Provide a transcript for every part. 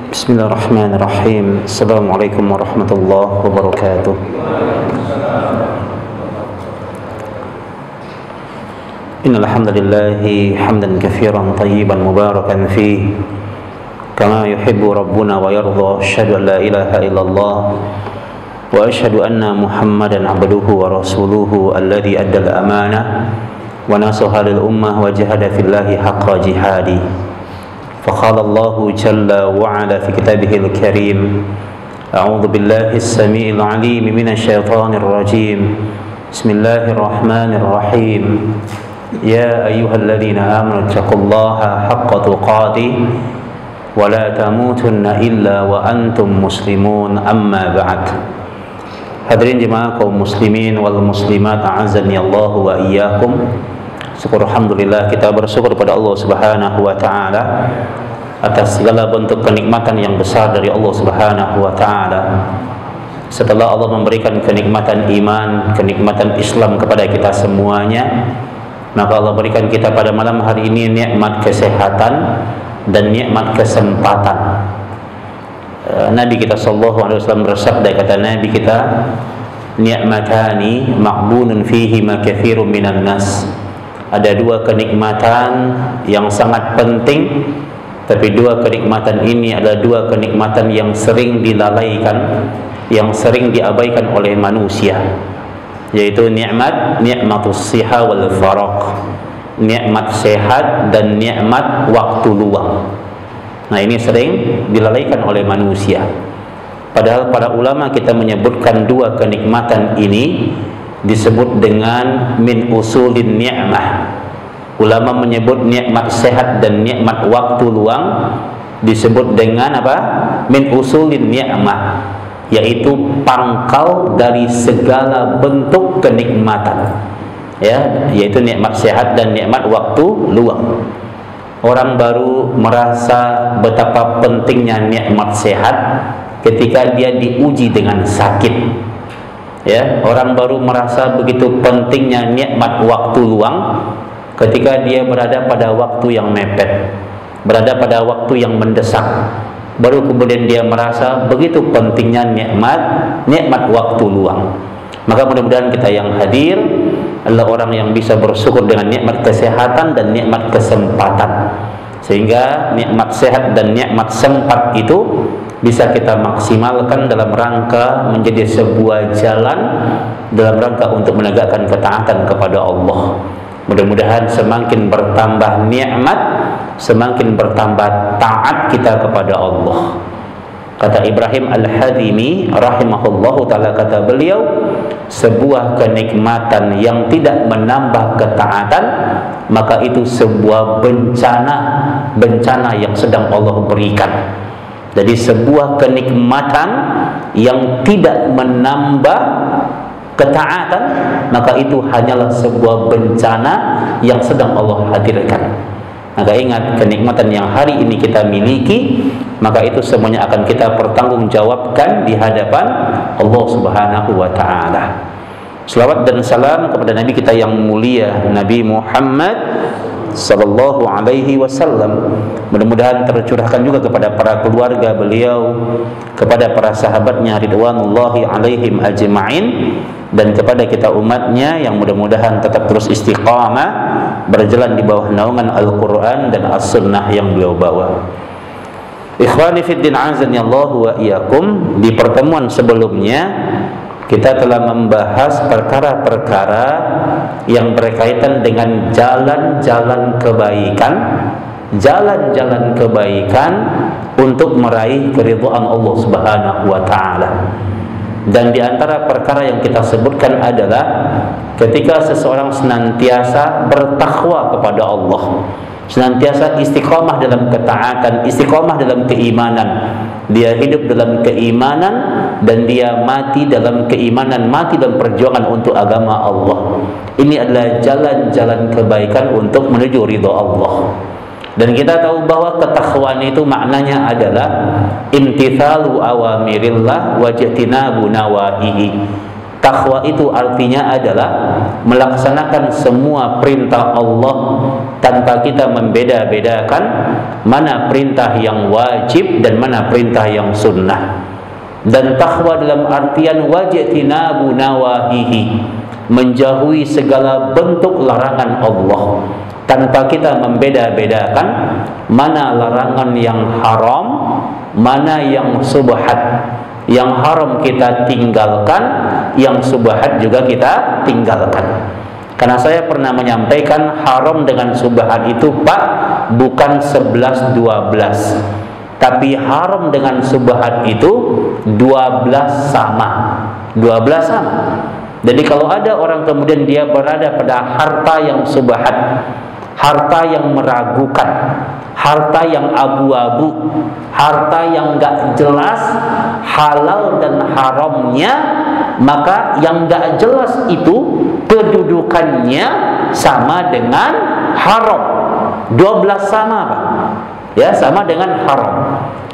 Bismillahirrahmanirrahim. Assalamualaikum warahmatullahi wabarakatuh. Innal hamdalillahi hamdan katsiran tayyiban mubarakan fihi kama yuhibbu rabbuna wa yarda. Asyhadu an la ilaha illallah wa asyhadu anna Muhammadan abduhu wa rasuluhu alladzi addal amanah wa nasaha lil ummah wa jahada fillahi haqqa jihadi. فقال الله جل وعلا في كتابه الكريم أعوذ بالله السميع العليم من الشيطان الرجيم بسم الله الرحمن الرحيم يا أيها الذين آمنوا اتقوا الله حق تقاته ولا تموتن إلا وأنتم مسلمون أما بعد. Hadirin jemaah kaum muslimin wal muslimat a'azzani Allah wa iyyakum. Syukur alhamdulillah, kita bersyukur kepada Allah Subhanahu wa taala atas segala bentuk kenikmatan yang besar dari Allah Subhanahu wa taala. Setelah Allah memberikan kenikmatan iman, kenikmatan Islam kepada kita semuanya, maka Allah berikan kita pada malam hari ini nikmat kesehatan dan nikmat kesempatan. Nabi kita sallallahu alaihi wasallam bersabda, kata Nabi kita, ni'matani maqbunun fihi ma katsirun minan nas. Ada dua kenikmatan yang sangat penting, tapi dua kenikmatan ini adalah dua kenikmatan yang sering dilalaikan, yang sering diabaikan oleh manusia, yaitu nikmatus siha wal faraq, nikmat sehat dan nikmat waktu luang. Nah, ini sering dilalaikan oleh manusia. Padahal para ulama kita menyebutkan dua kenikmatan ini disebut dengan min usulin ni'mah. Ulama menyebut nikmat sehat dan nikmat waktu luang disebut dengan apa? Min usulin ni'mah, yaitu pangkal dari segala bentuk kenikmatan. Ya, yaitu nikmat sehat dan nikmat waktu luang. Orang baru merasa betapa pentingnya nikmat sehat ketika dia diuji dengan sakit. Ya, orang baru merasa begitu pentingnya nikmat waktu luang ketika dia berada pada waktu yang mepet, berada pada waktu yang mendesak. Baru kemudian dia merasa begitu pentingnya nikmat waktu luang. Maka mudah-mudahan kita yang hadir adalah orang yang bisa bersyukur dengan nikmat kesehatan dan nikmat kesempatan, sehingga nikmat sehat dan nikmat sempat itu bisa kita maksimalkan dalam rangka menjadi sebuah jalan dalam rangka untuk menegakkan ketaatan kepada Allah. Mudah-mudahan semakin bertambah nikmat, semakin bertambah taat kita kepada Allah. Kata Ibrahim Al-Hadimi rahimahullahu ta'ala, kata beliau, sebuah kenikmatan yang tidak menambah ketaatan, maka itu sebuah bencana yang sedang Allah berikan. Jadi sebuah kenikmatan yang tidak menambah ketaatan, maka itu hanyalah sebuah bencana yang sedang Allah hadirkan. Maka ingat, kenikmatan yang hari ini kita miliki, maka itu semuanya akan kita pertanggungjawabkan di hadapan Allah Subhanahu wa taala. Selawat dan salam kepada Nabi kita yang mulia, Nabi Muhammad sallallahu alaihi wasallam. Mudah-mudahan tercurahkan juga kepada para keluarga beliau, kepada para sahabatnya ridwanullahi alaihim ajma'in, dan kepada kita umatnya yang mudah-mudahan tetap terus istiqamah berjalan di bawah naungan Al-Quran dan As-Sunnah yang beliau bawa. Ikhwani fiddin azani Allah wa iyyakum. Di pertemuan sebelumnya kita telah membahas perkara-perkara yang berkaitan dengan jalan-jalan kebaikan untuk meraih keridhaan Allah Subhanahu wa taala. Dan di antara perkara yang kita sebutkan adalah ketika seseorang senantiasa bertakwa kepada Allah, senantiasa istiqamah dalam ketaatan, istiqamah dalam keimanan. Dia hidup dalam keimanan dan dia mati dalam keimanan, mati dalam perjuangan untuk agama Allah. Ini adalah jalan-jalan kebaikan untuk menuju ridha Allah. Dan kita tahu bahwa ketakwaan itu maknanya adalah imtithalu awamirillah wa ijtinabu nawahihi. Takwa itu artinya adalah melaksanakan semua perintah Allah tanpa kita membeda-bedakan mana perintah yang wajib dan mana perintah yang sunnah. Dan takwa dalam artian wajtinabu nawahihi, menjauhi segala bentuk larangan Allah, tanpa kita membeda-bedakan mana larangan yang haram, mana yang subhat. Yang haram kita tinggalkan, yang subhat juga kita tinggalkan. Karena saya pernah menyampaikan haram dengan subhat itu Pak bukan 11-12, tapi haram dengan subhat itu 12 sama. 12 sama. Jadi kalau ada orang kemudian dia berada pada harta yang subhat, harta yang meragukan, harta yang abu-abu, harta yang gak jelas halal dan haramnya, maka yang gak jelas itu kedudukannya sama dengan haram. 12 sama Pak, ya, sama dengan haram.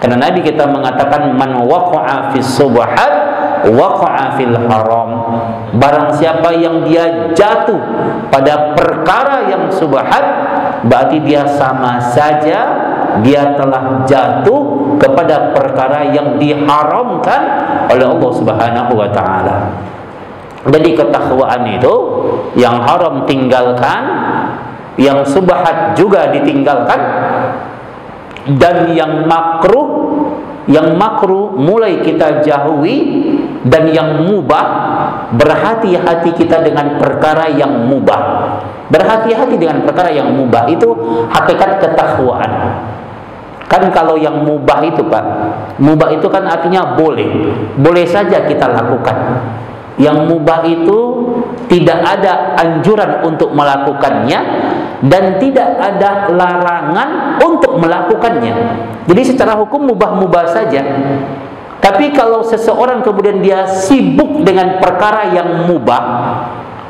Karena Nabi kita mengatakan man waqa'a fis subhat waqa'a fil haram. Barang siapa yang dia jatuh pada perkara yang subhat, berarti dia sama saja dia telah jatuh kepada perkara yang diharamkan oleh Allah Subhanahu wa taala. Jadi ketakwaan itu yang haram tinggalkan, yang subhat juga ditinggalkan, dan yang makruh mulai kita jauhi, dan yang mubah berhati-hati kita dengan perkara yang mubah. Berhati-hati dengan perkara yang mubah itu hakikat ketakwaan. Kan kalau yang mubah itu Pak, mubah itu kan artinya boleh saja kita lakukan. Yang mubah itu tidak ada anjuran untuk melakukannya dan tidak ada larangan untuk melakukannya. Jadi secara hukum mubah-mubah saja. Tapi kalau seseorang kemudian dia sibuk dengan perkara yang mubah,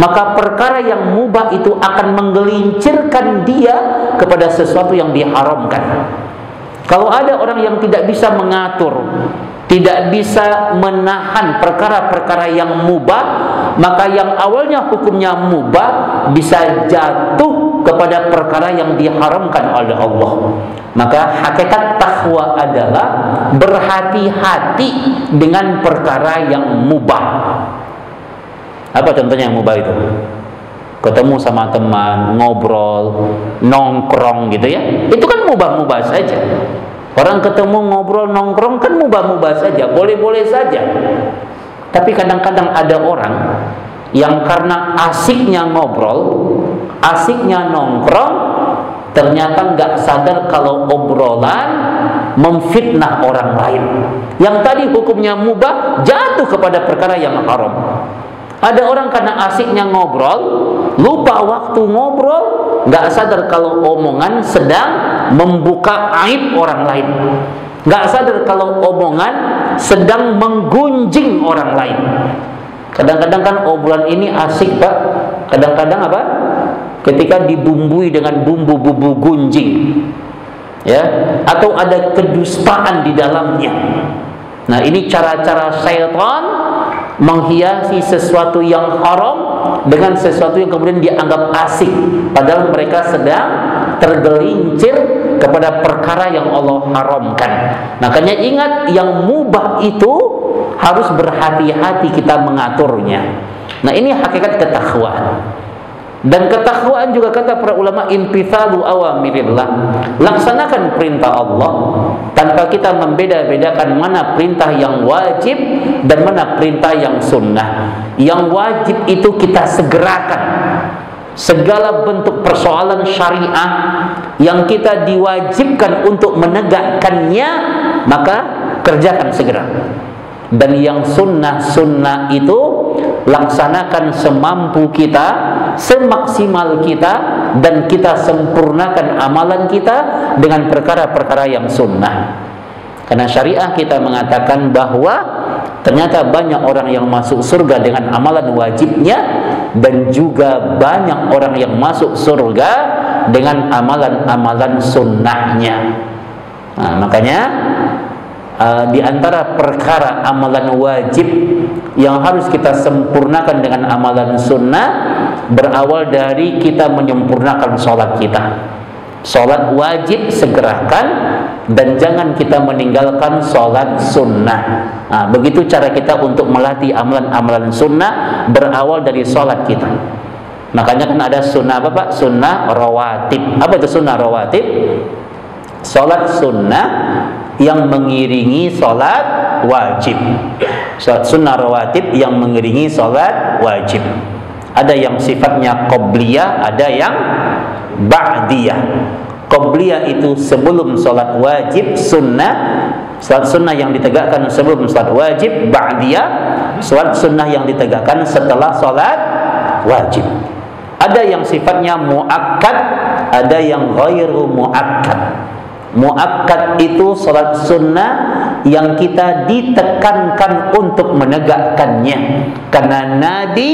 maka perkara yang mubah itu akan menggelincirkan dia kepada sesuatu yang diharamkan. Kalau ada orang yang tidak bisa mengatur, tidak bisa menahan perkara-perkara yang mubah, maka yang awalnya hukumnya mubah bisa jatuh kepada perkara yang diharamkan oleh Allah. Maka hakikat takwa adalah berhati-hati dengan perkara yang mubah. Apa contohnya yang mubah itu? Ketemu sama teman, ngobrol, nongkrong gitu ya. Itu kan mubah-mubah saja. Orang ketemu ngobrol, nongkrong kan mubah-mubah saja, boleh-boleh saja. Tapi kadang-kadang ada orang yang karena asiknya ngobrol, asiknya nongkrong, ternyata nggak sadar kalau obrolan memfitnah orang lain. Yang tadi hukumnya mubah jatuh kepada perkara yang haram. Ada orang karena asiknya ngobrol, lupa waktu ngobrol, nggak sadar kalau omongan sedang membuka aib orang lain, nggak sadar kalau omongan sedang menggunjing orang lain. Kadang-kadang kan obrolan ini asik Pak, kadang-kadang apa? Ketika dibumbui dengan bumbu-bumbu gunjing, ya, atau ada kedustaan di dalamnya. Nah, ini cara-cara syaitan menghiasi sesuatu yang haram dengan sesuatu yang kemudian dianggap asik, padahal mereka sedang tergelincir kepada perkara yang Allah haramkan. Makanya ingat, yang mubah itu harus berhati-hati kita mengaturnya. Nah, ini hakikat ketakwaan. Dan ketakwaan juga kata para ulama intithalu awamirillah, laksanakan perintah Allah tanpa kita membeda-bedakan mana perintah yang wajib dan mana perintah yang sunnah. Yang wajib itu kita segerakan. Segala bentuk persoalan syariah yang kita diwajibkan untuk menegakkannya, maka kerjakan segera. Dan yang sunnah-sunnah itu laksanakan semampu kita, semaksimal kita, dan kita sempurnakan amalan kita dengan perkara-perkara yang sunnah. Karena syariah kita mengatakan bahwa ternyata banyak orang yang masuk surga dengan amalan wajibnya, dan juga banyak orang yang masuk surga dengan amalan-amalan sunnahnya. Nah, makanya di antara perkara amalan wajib yang harus kita sempurnakan dengan amalan sunnah, berawal dari kita menyempurnakan sholat kita. Sholat wajib segerakan, dan jangan kita meninggalkan sholat sunnah. Nah, begitu cara kita untuk melatih amalan-amalan sunnah berawal dari sholat kita. Makanya kan ada sunnah apa Pak? Sunnah rawatib. Apa itu sunnah rawatib? Sholat sunnah yang mengiringi sholat wajib. Sholat sunnah rawatib yang mengiringi sholat wajib. Ada yang sifatnya qobliyah, ada yang ba'diyah. Qobliyah itu sebelum sholat wajib sunnah, sholat sunnah yang ditegakkan sebelum sholat wajib. Ba'diyah, sholat sunnah yang ditegakkan setelah sholat wajib. Ada yang sifatnya muakkad, ada yang ghairu muakkad. Muakkad itu sholat sunnah yang kita ditekankan untuk menegakkannya, karena Nabi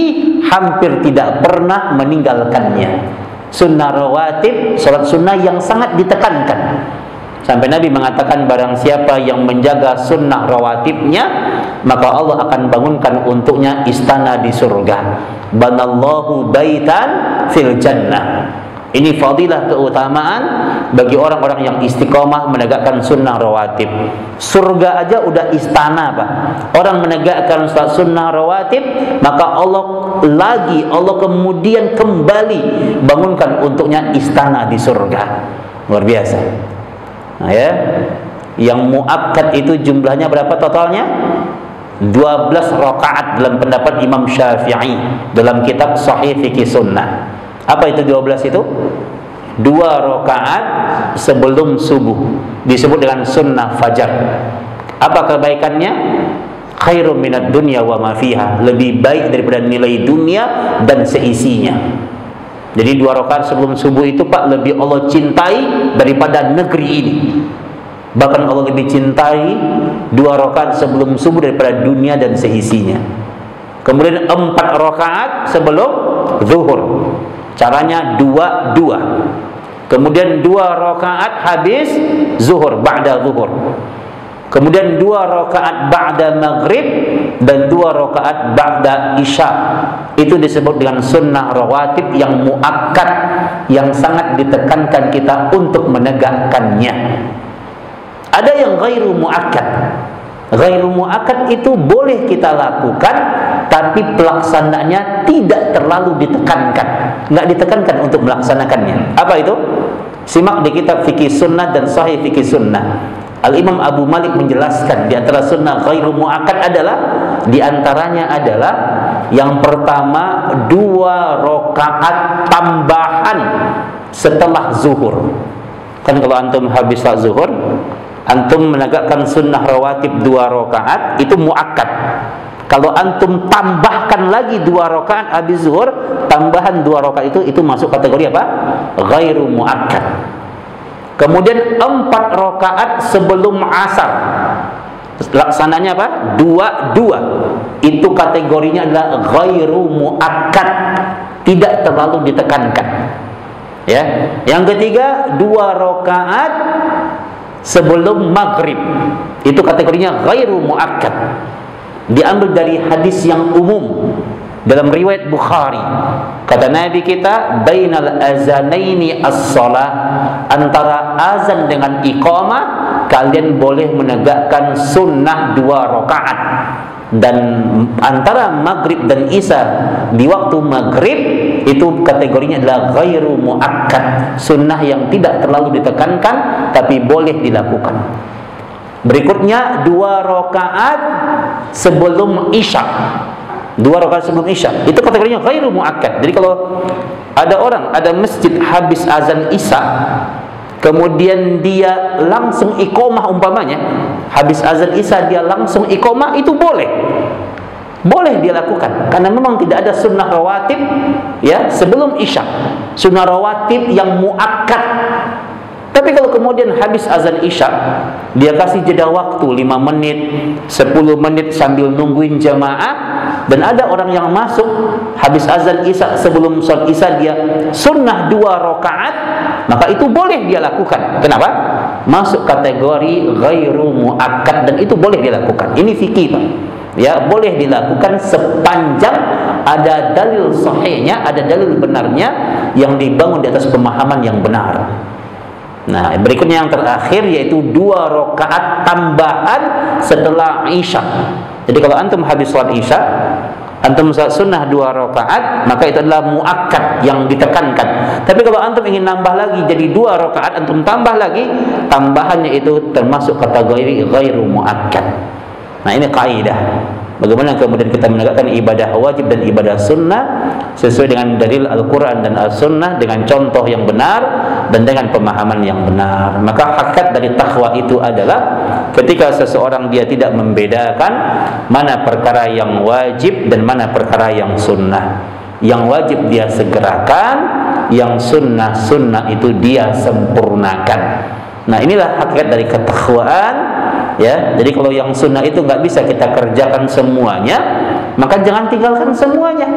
hampir tidak pernah meninggalkannya. Sunnah rawatib, sholat sunnah yang sangat ditekankan, sampai Nabi mengatakan barang siapa yang menjaga sunnah rawatibnya, maka Allah akan bangunkan untuknya istana di surga. Banallahu baitan fil jannah. Ini fadilah, keutamaan bagi orang-orang yang istiqomah menegakkan sunnah rawatib. Surga aja udah istana Pak. Orang menegakkan sunnah rawatib, maka Allah kemudian kembali bangunkan untuknya istana di surga. Luar biasa. Nah ya, yang muakkad itu jumlahnya berapa totalnya? 12 rakaat dalam pendapat Imam Syafi'i dalam kitab Sahih Fikih Sunnah. Apa itu 12 itu? 2 rakaat sebelum subuh, disebut dengan sunnah fajar. Apa kebaikannya? Khairum minad dunya wa ma fiha, lebih baik daripada nilai dunia dan seisinya. Jadi 2 rakaat sebelum subuh itu Pak, lebih Allah cintai daripada negeri ini. Bahkan Allah lebih cintai 2 rakaat sebelum subuh daripada dunia dan seisinya. Kemudian 4 rakaat sebelum zuhur, caranya 2-2. Kemudian 2 rakaat habis zuhur, ba'da zuhur. Kemudian 2 rakaat ba'da maghrib dan 2 rakaat ba'da isya. Itu disebut dengan sunnah rawatib yang muakkad, yang sangat ditekankan kita untuk menegakkannya. Ada yang ghairu muakkad. Ghairu muakkad itu boleh kita lakukan, tapi pelaksanaannya tidak terlalu ditekankan. Nggak ditekankan untuk melaksanakannya. Apa itu? Simak di kitab Fikih Sunnah dan Sahih Fikih Sunnah. Al-Imam Abu Malik menjelaskan di antara sunnah ghairu muakkad diantaranya adalah yang pertama 2 rakaat tambahan setelah zuhur. Kan kalau antum habis salat zuhur, antum menegakkan sunnah rawatib 2 rakaat, itu muakkad. Kalau antum tambahkan lagi 2 rakaat habis zuhur, tambahan 2 rakaat itu masuk kategori apa? Ghairu muakkad. Kemudian 4 rakaat sebelum asar, laksananya apa? 2-2. Itu kategorinya adalah ghairu muakkad, tidak terlalu ditekankan. Ya. Yang ketiga 2 rakaat sebelum maghrib, itu kategorinya ghairu muakkad. Diambil dari hadis yang umum dalam riwayat Bukhari. Kata Nabi kita, bainal azanaini as-shalah, antara azan dengan iqamah kalian boleh menegakkan sunnah 2 rakaat. Dan antara maghrib dan isya, di waktu maghrib itu kategorinya adalah ghairu muakkad, sunnah yang tidak terlalu ditekankan tapi boleh dilakukan. Berikutnya 2 rakaat sebelum isya. 2 rakaat sebelum isya itu kategorinya ghairu muakkad. Jadi kalau ada masjid habis azan isya, kemudian dia langsung iqamah, umpamanya habis azan isya dia langsung iqamah, itu boleh dia lakukan, karena memang tidak ada sunnah rawatib ya sebelum isya, sunnah rawatib yang muakkad. Tapi kalau kemudian habis azan isya, dia kasih jeda waktu 5 menit, 10 menit sambil nungguin jamaah, dan ada orang yang masuk habis azan isya, sebelum sholat isya dia sunnah 2 rakaat, maka itu boleh dia lakukan. Kenapa? Masuk kategori ghairu muakkad, dan itu boleh dia lakukan. Ini fikih Pak. Ya, boleh dilakukan sepanjang ada dalil sahihnya, ada dalil benarnya yang dibangun di atas pemahaman yang benar. Nah, berikutnya yang terakhir yaitu 2 rakaat tambahan setelah Isya. Jadi kalau antum habis sholat Isya, antum sholat sunnah 2 rakaat, maka itu adalah muakkad yang ditekankan. Tapi kalau antum ingin nambah lagi jadi 2 rakaat, antum tambah lagi, tambahannya itu termasuk kategori ghairu muakkad. Nah, ini kaidah. Bagaimana kemudian kita menegakkan ibadah wajib dan ibadah sunnah sesuai dengan dalil Al-Quran dan As-Sunnah, dengan contoh yang benar dan dengan pemahaman yang benar. Maka hakikat dari takwa itu adalah ketika seseorang dia tidak membedakan mana perkara yang wajib dan mana perkara yang sunnah. Yang wajib dia segerakan, yang sunnah itu dia sempurnakan. Nah, inilah hakikat dari ketakwaan. Ya, jadi kalau yang sunnah itu nggak bisa kita kerjakan semuanya, maka jangan tinggalkan semuanya.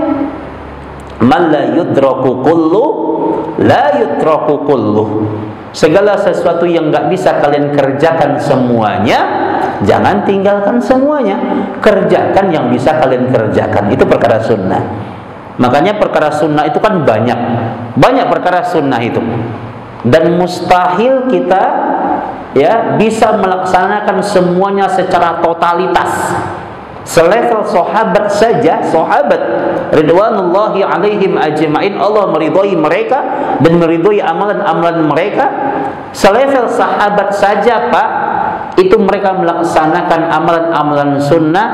Man la yudraku kullu, la yutraku kullu. Segala sesuatu yang nggak bisa kalian kerjakan semuanya, jangan tinggalkan semuanya. Kerjakan yang bisa kalian kerjakan. Itu perkara sunnah. Makanya perkara sunnah itu kan banyak perkara sunnah itu. Dan mustahil kita bisa melaksanakan semuanya secara totalitas. Selevel sahabat saja, sahabat ridwanullahi alaihim ajma'in, Allah meridhai mereka dan meridhai amalan-amalan mereka. Selevel sahabat saja, Pak, itu mereka melaksanakan amalan-amalan sunnah,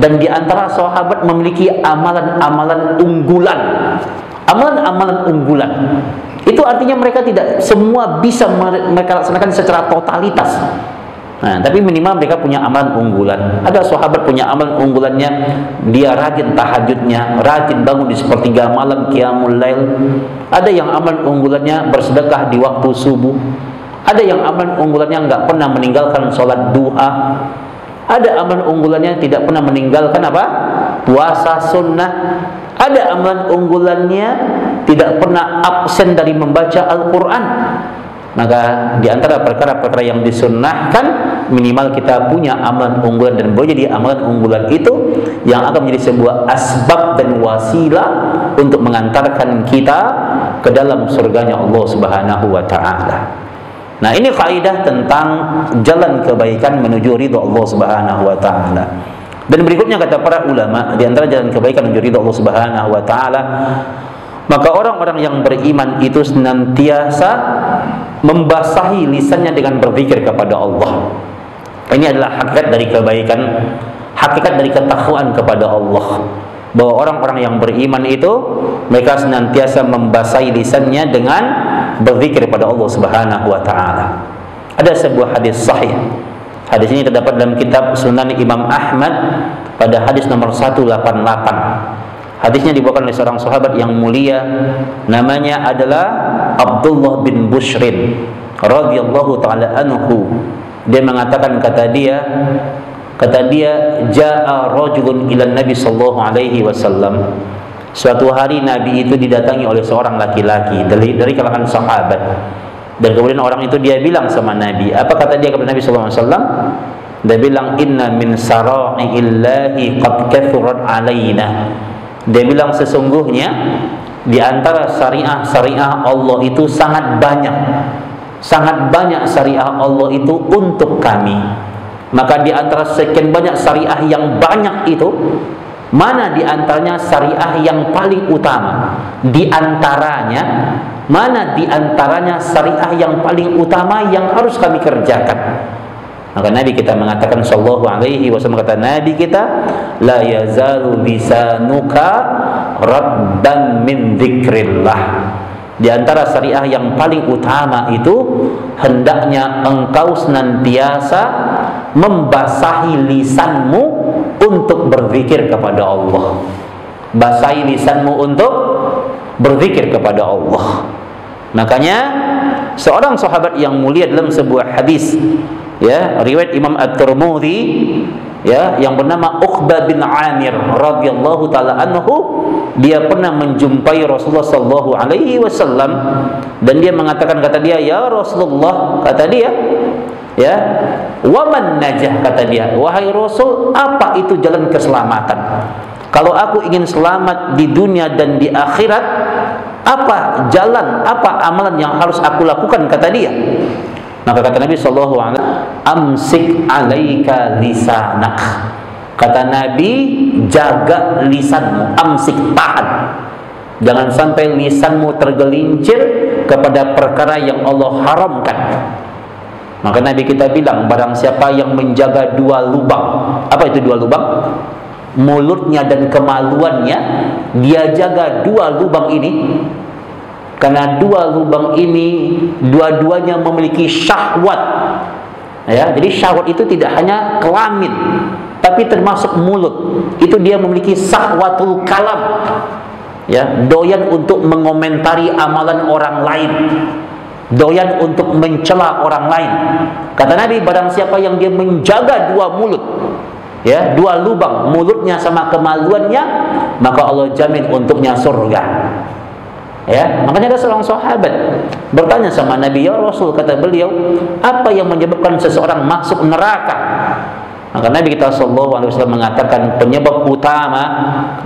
dan di antara sahabat memiliki amalan-amalan unggulan. Amalan-amalan unggulan itu artinya mereka tidak semua bisa mereka laksanakan secara totalitas. Nah, tapi minimal mereka punya amalan unggulan. Ada sahabat punya amalan unggulannya, dia rajin tahajudnya, rajin bangun di sepertiga malam, qiyamul lail. Ada yang amalan unggulannya bersedekah di waktu subuh. Ada yang amalan unggulannya nggak pernah meninggalkan sholat duha. Ada amalan unggulannya tidak pernah meninggalkan puasa sunnah. Ada amalan unggulannya tidak pernah absen dari membaca Al-Quran. Maka di antara perkara-perkara yang disunnahkan, minimal kita punya amalan unggulan, dan boleh jadi amalan unggulan itu yang akan menjadi sebuah asbab dan wasilah untuk mengantarkan kita ke dalam surganya Allah Subhanahu wa ta'ala. Nah, ini kaidah tentang jalan kebaikan menuju ridha Allah Subhanahu wa ta'ala. Dan berikutnya kata para ulama, di antara jalan kebaikan menuju ridha Allah Subhanahu wa ta'ala, maka orang-orang yang beriman itu senantiasa membasahi lisannya dengan berzikir kepada Allah. Ini adalah hakikat dari kebaikan, hakikat dari ketakwaan kepada Allah. Bahwa orang-orang yang beriman itu mereka senantiasa membasahi lisannya dengan berzikir kepada Allah Subhanahu wa ta'ala. Ada sebuah hadis sahih. Hadis ini terdapat dalam kitab Sunan Imam Ahmad pada hadis nomor 188. Hadisnya dibawakan oleh seorang sahabat yang mulia, namanya adalah Abdullah bin Bushrin radhiyallahu taala anhu. Dia mengatakan, kata dia jaa rajulun ila Nabi sallallahu alaihi wasallam. Suatu hari Nabi itu didatangi oleh seorang laki-laki dari kalangan sahabat. Dan kemudian orang itu dia bilang sama Nabi, apa kata dia kepada Nabi sallallahu alaihi wasallam? Dia bilang, inna min sara'illahi qad kathurat alaina. Dia bilang, sesungguhnya di antara syariah Allah itu sangat banyak syariah Allah itu untuk kami. Maka di antara sekian banyak syariah yang banyak itu, mana di antaranya syariah yang paling utama? Mana di antaranya syariah yang paling utama yang harus kami kerjakan? Maka Nabi kita mengatakan sallallahu alaihi wasallam, kata Nabi kita, la yazalu lisanuka raddan min dzikrillah. Di antara syariah yang paling utama itu, hendaknya engkau senantiasa membasahi lisanmu untuk berzikir kepada Allah. Basahi lisanmu untuk berzikir kepada Allah. Makanya seorang sahabat yang mulia dalam sebuah hadis, riwayat Imam At-Tirmidzi, yang bernama Uqbah bin Amir radhiyallahu taala anhu, dia pernah menjumpai Rasulullah sallallahu alaihi wasallam, dan dia mengatakan, kata dia, ya Rasulullah, kata dia, Ya, waman najah, kata dia, wahai Rasul, apa itu jalan keselamatan? Kalau aku ingin selamat di dunia dan di akhirat, apa jalan, apa amalan yang harus aku lakukan, kata dia. Maka kata Nabi sallallahu alaihi wasallam, amsik alaika lisanak. Kata Nabi, jaga lisanmu, amsik, tahan. Jangan sampai lisanmu tergelincir kepada perkara yang Allah haramkan. Maka Nabi kita bilang, barang siapa yang menjaga dua lubang. Apa itu dua lubang? Mulutnya dan kemaluannya, dia jaga dua lubang ini. Karena dua lubang ini dua-duanya memiliki syahwat. Ya, jadi syahwat itu tidak hanya kelamin, tapi termasuk mulut. Itu dia memiliki syahwatul kalam. Ya, doyan untuk mengomentari amalan orang lain, doyan untuk mencela orang lain. Kata Nabi, barang siapa yang dia menjaga dua mulut, ya, dua lubang, mulutnya sama kemaluannya, maka Allah jamin untuknya surga. Ya, makanya ada seorang sahabat bertanya sama Nabi, ya Rasul, kata beliau, apa yang menyebabkan seseorang masuk neraka? Maka Nabi kita sallallahu alaihi wasallam mengatakan, penyebab utama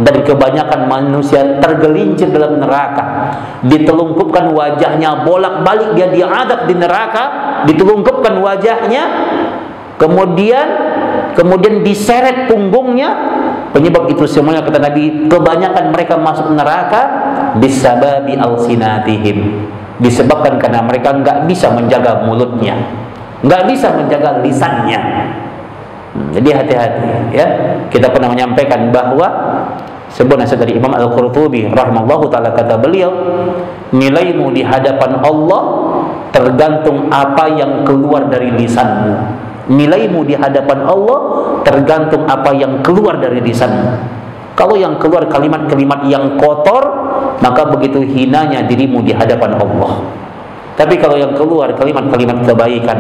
dari kebanyakan manusia tergelincir dalam neraka, ditelungkupkan wajahnya bolak-balik, dia diadab di neraka, ditelungkupkan wajahnya, kemudian diseret punggungnya. Penyebab itu semuanya, kata Nabi, kebanyakan mereka masuk neraka bisababi alsinatihim, disebabkan karena mereka nggak bisa menjaga mulutnya, nggak bisa menjaga lisannya. Jadi hati-hati, ya. Kita pernah menyampaikan bahwa sebuah nasihat dari Imam Al-Qurtubi rahimallahu taala, kata beliau, nilaimu di hadapan Allah tergantung apa yang keluar dari lisanmu. Nilaimu di hadapan Allah tergantung apa yang keluar dari lisanmu. Kalau yang keluar kalimat-kalimat yang kotor, maka begitu hinanya dirimu di hadapan Allah. Tapi kalau yang keluar kalimat-kalimat kebaikan,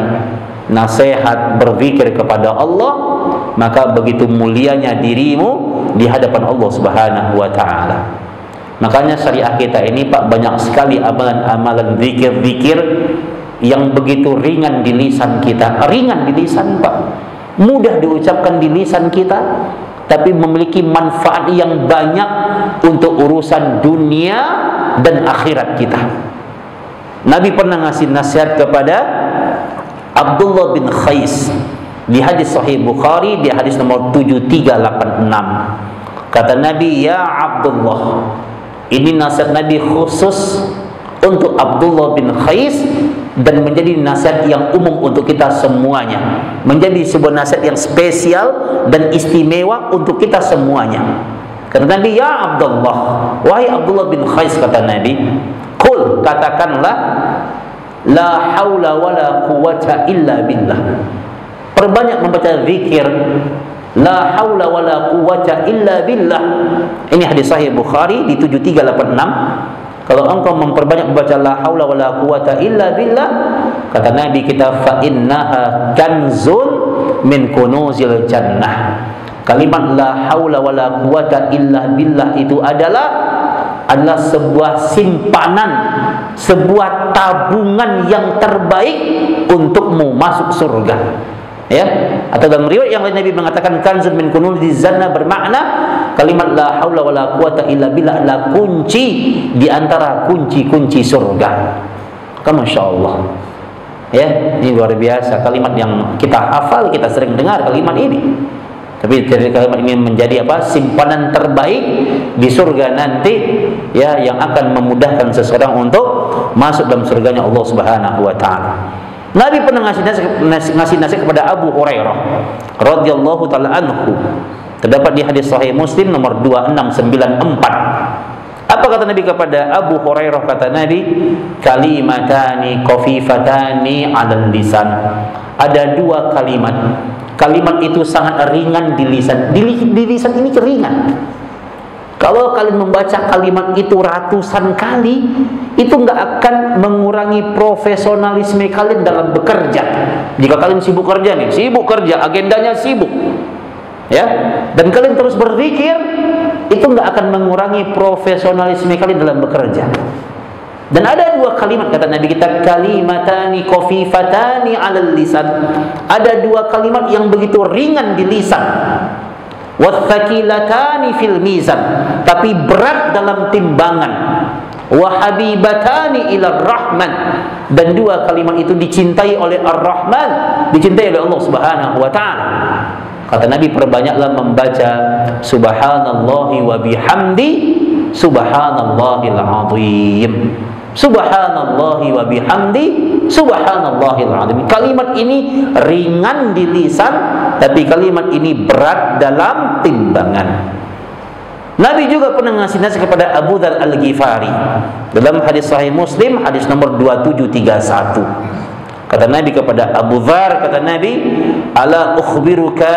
nasihat, berzikir kepada Allah, maka begitu mulianya dirimu di hadapan Allah Subhanahu wa taala. Makanya syariah kita ini, Pak, banyak sekali amalan-amalan zikir-zikir yang begitu ringan di lisan kita. Ringan di lisan, Pak, mudah diucapkan di lisan kita, tapi memiliki manfaat yang banyak untuk urusan dunia dan akhirat kita. Nabi pernah ngasih nasihat kepada Abdullah bin Khais di hadis Sahih Bukhari, di hadis nomor 7386. Kata Nabi, ya Abdullah, ini nasihat Nabi khusus untuk Abdullah bin Khais dan menjadi nasihat yang umum untuk kita semuanya, menjadi sebuah nasihat yang spesial dan istimewa untuk kita semuanya. Kata Nabi, ya Abdullah, wahai Abdullah bin Khais, kata Nabi, qul, katakanlah, la haula wala quwwata illa billah. Perbanyak membaca zikir la haula wala quwwata illa billah. Ini hadis Sahih Bukhari di 7386. Kalau engkau memperbanyak membaca la haula wala quwwata illa billah, kata Nabi kita, fa innaha kanzun min kunuzil jannah. Kalimat la haula wala quwwata illa billah itu adalah sebuah simpanan, sebuah tabungan yang terbaik untukmu masuk surga. Ya, atau dalam riwayat yang lain Nabi mengatakan kanzun min kunuziz jannah, bermakna kalimat la haula wala quwwata illa billah adalah kunci di antara kunci-kunci surga. Masya Allah. Ya, ini luar biasa, kalimat yang kita hafal, kita sering dengar kalimat ini. Tapi dari kalimat ini menjadi apa? Simpanan terbaik di surga nanti, ya, yang akan memudahkan seseorang untuk masuk dalam surganya Allah Subhanahu wa taala. Nabi pernah ngasih nasihat kepada Abu Hurairah radhiyallahu taala anhu. Terdapat di hadis Sahih Muslim nomor 2694. Apa kata Nabi kepada Abu Hurairah? Kata Nabi, kalimatani khafifatani 'alal lisan. Ada dua kalimat. Kalimat itu sangat ringan di lisan. Di lisan ini ringan. Kalau kalian membaca kalimat itu ratusan kali, itu nggak akan mengurangi profesionalisme kalian dalam bekerja. Jika kalian sibuk kerja nih, sibuk kerja, agendanya sibuk, ya, dan kalian terus berzikir, itu nggak akan mengurangi profesionalisme kalian dalam bekerja. Dan ada dua kalimat kata Nabi kita, kalimatani khafifatani 'alal lisan. Ada dua kalimat yang begitu ringan di lisan. Wathaqilatani fil mizan, tapi berat dalam timbangan. Wa habibatani ila rahman, dan dua kalimat itu dicintai oleh Ar-Rahman, dicintai oleh Allah Subhanahu wa taala. Kata Nabi, perbanyaklah membaca subhanallahi wa bihamdi subhanallahil azim. Subhanallahi wa bihamdi subhanallahil azim. Kalimat ini ringan di lisan, tapi kalimat ini berat dalam timbangan. Nabi juga pernah ngasih nasihat kepada Abu Dzar Al-Ghifari dalam hadis Sahih Muslim, hadis nomor 2731. Kata Nabi kepada Abu Dzar, kata Nabi, ala ukhbiruka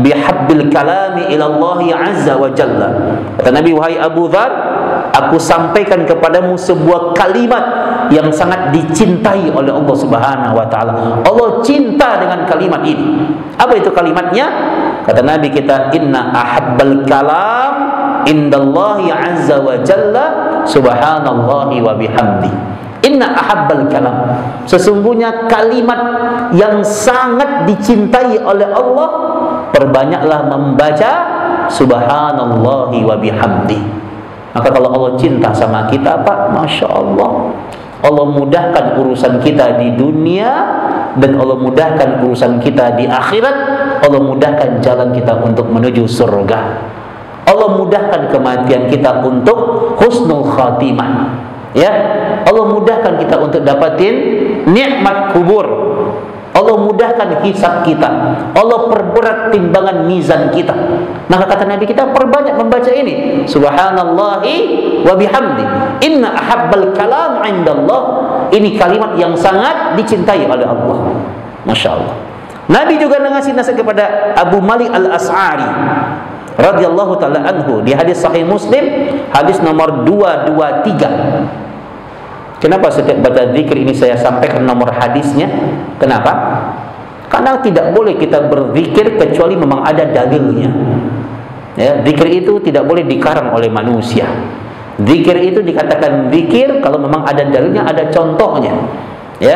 bihabbil kalami ila Allah azza wa jalla. Kata Nabi, wahai Abu Dzar, aku sampaikan kepadamu sebuah kalimat yang sangat dicintai oleh Allah Subhanahu wa taala. Allah cinta dengan kalimat ini. Apa itu kalimatnya? Kata Nabi kita, inna ahabbal kalam indallahi azza wa jalla subhanallahi wa bihamdi. Inna ahabbal kalam, sesungguhnya kalimat yang sangat dicintai oleh Allah, perbanyaklah membaca subhanallahi wa bihamdi. Maka kalau Allah cinta sama kita, Pak, Masya Allah, Allah mudahkan urusan kita di dunia, dan Allah mudahkan urusan kita di akhirat. Allah mudahkan jalan kita untuk menuju surga. Allah mudahkan kematian kita untuk husnul khatimah. Ya, Allah mudahkan kita untuk dapatin nikmat kubur. Allah mudahkan hisab kita. Allah perberat timbangan mizan kita. Maka kata Nabi kita, perbanyak membaca ini, subhanallahi wa bihamdi. Inna ahabbal kalam indallah. Ini kalimat yang sangat dicintai oleh Allah. Masya Allah. Nabi juga ngasih nasihat kepada Abu Malik Al-As'ari radhiyallahu ta'ala anhu di hadis Sahih Muslim, hadis nomor 223. Kenapa setiap baca zikir ini saya sampaikan nomor hadisnya? Kenapa? Karena tidak boleh kita berzikir kecuali memang ada dalilnya. Ya, zikir itu tidak boleh dikarang oleh manusia. Zikir itu dikatakan zikir kalau memang ada dalilnya, ada contohnya. Ya,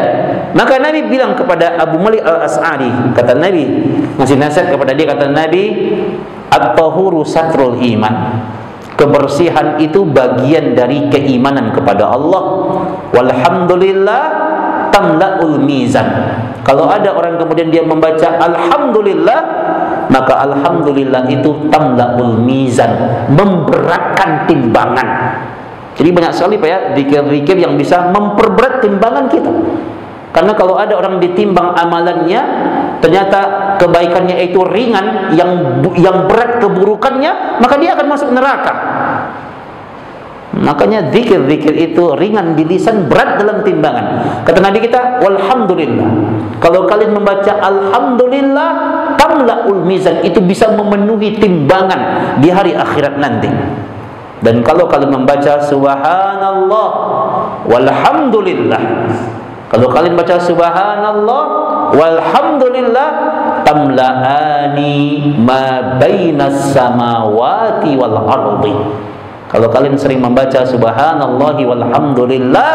maka Nabi bilang kepada Abu Malik Al-As'ari, kata Nabi, ngasih nasihat kepada dia, kata Nabi, at-tahuru satrul iman. Kebersihan itu bagian dari keimanan kepada Allah. Walhamdulillah tamla'ul mizan. Kalau ada orang kemudian dia membaca alhamdulillah, maka alhamdulillah itu tamla'ul mizan, memberatkan timbangan. Jadi banyak sekali Pak ya zikir-zikir yang bisa memperberat timbangan kita. Karena kalau ada orang ditimbang amalannya, ternyata kebaikannya itu ringan, yang berat keburukannya, maka dia akan masuk neraka. Makanya zikir-zikir itu ringan di lisan, berat dalam timbangan. Kata Nabi kita, walhamdulillah. Kalau kalian membaca alhamdulillah, tamla'ul mizan, itu bisa memenuhi timbangan di hari akhirat nanti. Dan kalau kalian membaca subhanallah walhamdulillah, kalau kalian baca subhanallah walhamdulillah, tamla'ani ma bainas samawati wal ardi. Kalau kalian sering membaca subhanallah walhamdulillah,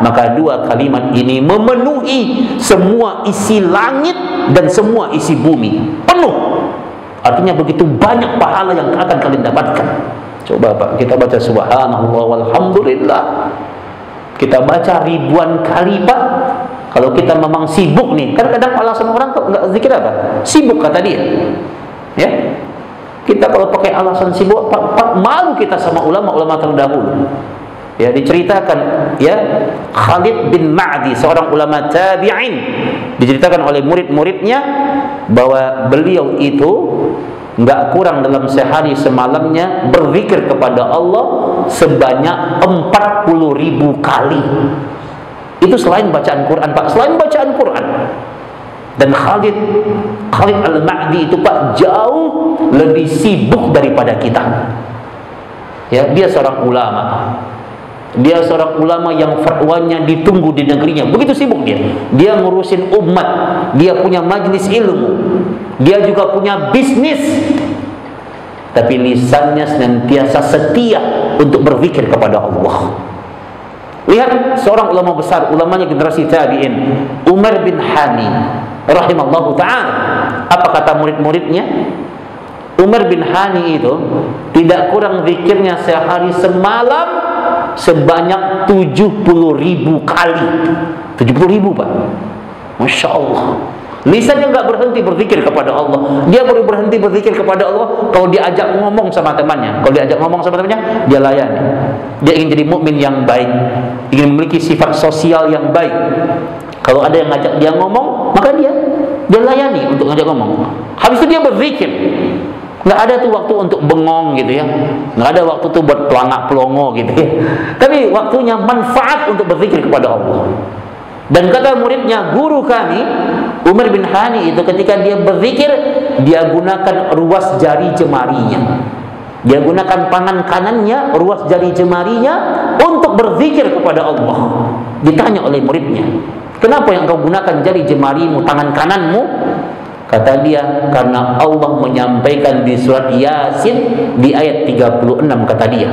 maka dua kalimat ini memenuhi semua isi langit dan semua isi bumi. Penuh. Artinya begitu banyak pahala yang akan kalian dapatkan. Coba Pak, kita baca subhanallah walhamdulillah, kita baca ribuan kali Pak. Kalau kita memang sibuk nih, kan kadang alasan orang kok nggak zikir apa? Sibuk kata dia. Ya, kita kalau pakai alasan sibuk, Pak, malu kita sama ulama-ulama terdahulu. Ya, diceritakan ya, Khalid bin Ma'di, seorang ulama tabi'in, diceritakan oleh murid-muridnya bahwa beliau itu nggak kurang dalam sehari semalamnya berzikir kepada Allah sebanyak 40.000 kali. Itu selain bacaan Quran Pak, selain bacaan Quran. Dan Khalid Al-Ma'di itu Pak jauh lebih sibuk daripada kita. Ya, dia seorang ulama. Dia seorang ulama yang fatwanya ditunggu di negerinya. Begitu sibuk dia. Dia ngurusin umat, dia punya majlis ilmu, dia juga punya bisnis. Tapi lisannya senantiasa setia untuk berzikir kepada Allah. Lihat seorang ulama besar, ulamanya generasi tabi'in, Umar bin Hani rahimallahu ta'ala. Apa kata murid-muridnya? Umar bin Hani itu tidak kurang zikirnya sehari semalam sebanyak 70.000 kali. 70.000, Pak. Masya Allah. Lisannya nggak berhenti berzikir kepada Allah. Dia baru berhenti berzikir kepada Allah kalau diajak ngomong sama temannya. Kalau diajak ngomong sama temannya, dia layani. Dia ingin jadi mukmin yang baik, ingin memiliki sifat sosial yang baik. Kalau ada yang ngajak dia ngomong, maka dia layani untuk ngajak ngomong. Habis itu dia berzikir. Nggak ada tuh waktu untuk bengong gitu ya. Nggak ada waktu tuh buat pelangak pelongo gitu ya. Tapi waktunya manfaat untuk berzikir kepada Allah. Dan kata muridnya, guru kami Umar bin Hani itu ketika dia berzikir, dia gunakan ruas jari jemarinya. Dia gunakan tangan kanannya, ruas jari jemarinya untuk berzikir kepada Allah. Ditanya oleh muridnya, kenapa yang kau gunakan jari jemarimu, tangan kananmu? Kata dia, karena Allah menyampaikan di surat Yasin di ayat 36, kata dia.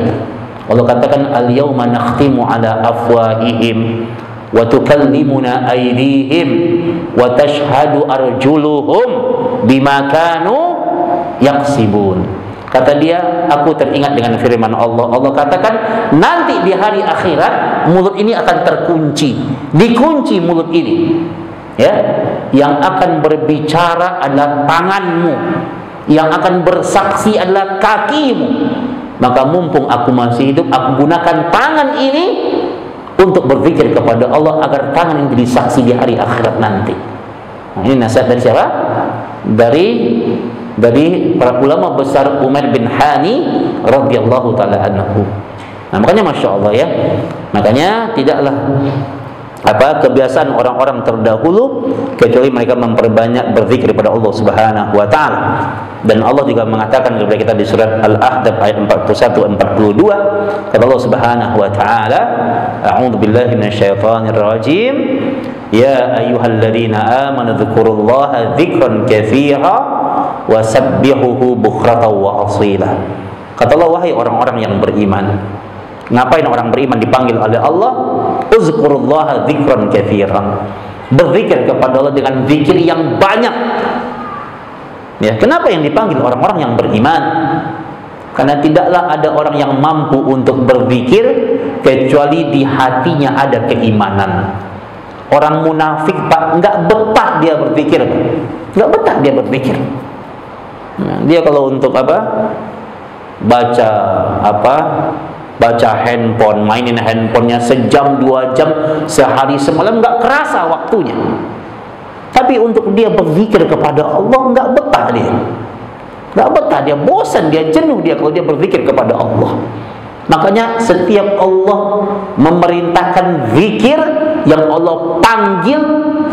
Allah katakan, al-yawma nakhtimu ala afwahihim wa tukallimuna aydihim wa tashhadu arjuluhum bima kanu yaksibun. Kata dia, aku teringat dengan firman Allah. Allah katakan, nanti di hari akhirat mulut ini akan terkunci, dikunci mulut ini. Ya, yang akan berbicara adalah tanganmu, yang akan bersaksi adalah kakimu. Maka mumpung aku masih hidup, aku gunakan tangan ini untuk berzikir kepada Allah agar tangan ini jadi saksi di hari akhirat nanti. Nah, ini nasihat dari siapa? Dari para ulama besar Umar bin Hani radhiyallahu taala anhu. Nah, makanya masya Allah ya. Makanya tidaklah kebiasaan orang-orang terdahulu kecuali mereka memperbanyak berzikir kepada Allah Subhanahu wa taala. Dan Allah juga mengatakan kepada kita di surat Al-Ahzab ayat 41 42, kata Allah Subhanahu wa taala, a'udzu billahi minasyaitonir rajim, ya ayyuhalladzina amanu dzkurullaha dzikran katsira wa sabbihuhu bukratan wa asila. Kata Allah, wahai orang-orang yang beriman. Ngapain orang beriman dipanggil oleh Allah? Uzkurullaha dzikran katsiran. Berzikir kepada Allah dengan zikir yang banyak. Ya, kenapa yang dipanggil orang-orang yang beriman? Karena tidaklah ada orang yang mampu untuk berzikir kecuali di hatinya ada keimanan. Orang munafik, Pak, nggak betah dia berzikir, nggak betah dia berzikir. Nah, dia kalau untuk baca handphone, mainin handphonenya sejam 2 jam sehari semalam nggak kerasa waktunya. Tapi untuk dia berzikir kepada Allah nggak betah dia, nggak betah dia, bosan dia, jenuh dia kalau dia berzikir kepada Allah. Makanya setiap Allah memerintahkan zikir, yang Allah panggil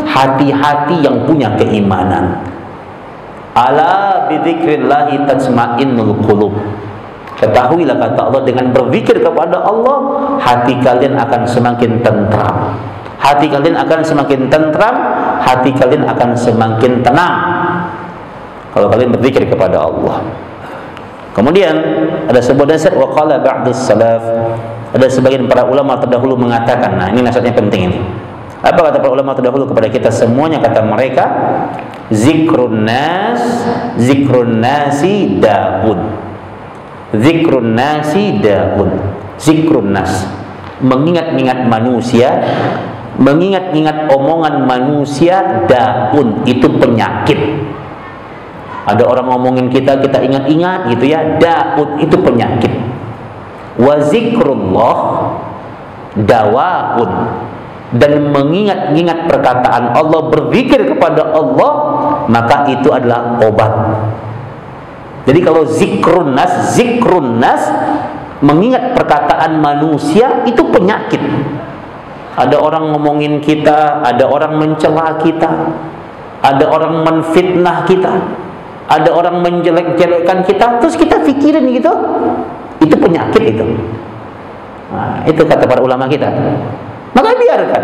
hati-hati yang punya keimanan. Ala bidzikrillahi tatma'innul qulub. Ketahuilah, kata Allah, dengan berzikir kepada Allah hati kalian akan semakin tentram. Hati kalian akan semakin tentram, hati kalian akan semakin tenang kalau kalian berzikir kepada Allah. Kemudian ada sebuah nasihat, wa qala ba'dus salaf, ada sebagian para ulama terdahulu mengatakan, nah ini nasihatnya penting ini. Apa kata para ulama terdahulu kepada kita semuanya? Kata mereka, zikrun nasi daun. Zikrun nasi daun. Zikrun nas, mengingat-ingat manusia, mengingat-ingat omongan manusia, daun, itu penyakit. Ada orang ngomongin kita, kita ingat-ingat gitu ya, daun, itu penyakit. Wa zikrullah dawaun, dan mengingat-ingat perkataan Allah, berzikir kepada Allah, maka itu adalah obat. Jadi kalau zikrun nas, mengingat perkataan manusia, itu penyakit. Ada orang ngomongin kita, ada orang mencela kita, ada orang menfitnah kita, ada orang menjelek-jelekkan kita, terus kita pikirin gitu, itu penyakit itu. Nah, itu kata para ulama kita. Maka biarkan.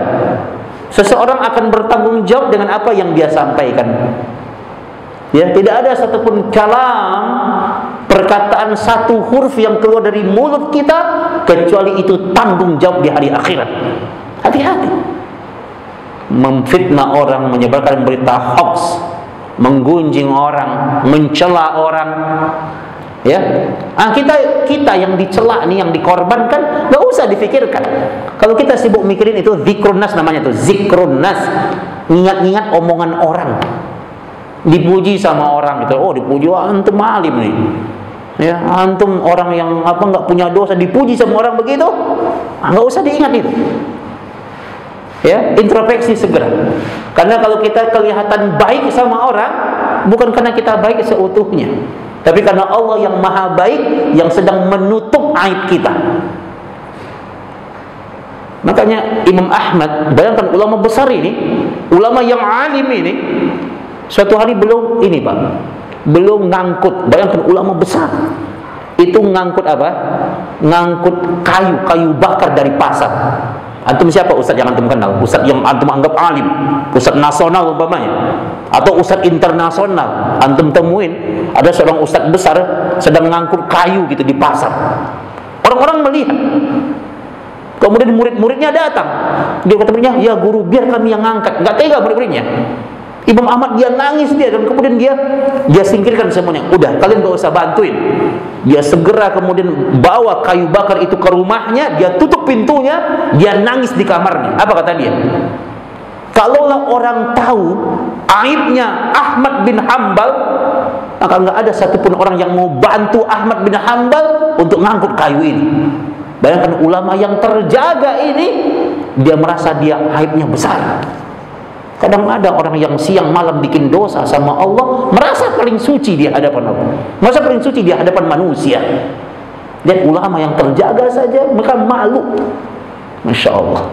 Seseorang akan bertanggung jawab dengan apa yang dia sampaikan. Ya, tidak ada satupun kalam perkataan satu huruf yang keluar dari mulut kita, kecuali itu tanggung jawab di hari akhirat. Hati-hati. Memfitnah orang, menyebarkan berita hoax, menggunjing orang, mencela orang, ya. Kita yang dicela nih, yang dikorbankan, nggak usah difikirkan. Kalau kita sibuk mikirin itu zikrun nas namanya tuh, zikrun nas, ingat-ingat omongan orang, dipuji sama orang gitu. Oh, dipuji, wah, antum alim nih, ya, antum orang yang nggak punya dosa, dipuji sama orang begitu, nggak usah diingat itu. Ya, introspeksi segera. Karena kalau kita kelihatan baik sama orang, bukan karena kita baik seutuhnya, tapi karena Allah yang maha baik yang sedang menutup aib kita. Makanya Imam Ahmad, bayangkan ulama besar ini, ulama yang alim ini, suatu hari belum ngangkut. Bayangkan ulama besar itu ngangkut apa? Ngangkut kayu bakar dari pasar. Antum siapa ustaz yang antum kenal? Ustaz yang antum anggap alim, ustaz nasional umpamanya, atau ustaz internasional. Antum temuin ada seorang ustaz besar sedang ngangkut kayu gitu di pasar. Orang-orang melihat. Kemudian murid-muridnya datang. Dia kata muridnya, "Ya guru, biar kami yang ngangkat." Enggak tega murid-muridnya. Imam Ahmad dia nangis dan kemudian dia singkirkan semuanya. Udah, kalian gak usah bantuin. Dia segera kemudian bawa kayu bakar itu ke rumahnya, dia tutup pintunya, dia nangis di kamarnya. Apa kata dia? Kalaulah orang tahu aibnya Ahmad bin Hanbal, maka nggak ada satupun orang yang mau bantu Ahmad bin Hanbal untuk ngangkut kayu ini. Bayangkan ulama yang terjaga ini, dia merasa dia aibnya besar. Kadang ada orang yang siang malam bikin dosa sama Allah, merasa paling suci di hadapan Allah, merasa paling suci di hadapan manusia. Dan ulama yang terjaga saja mereka malu. Masya Allah.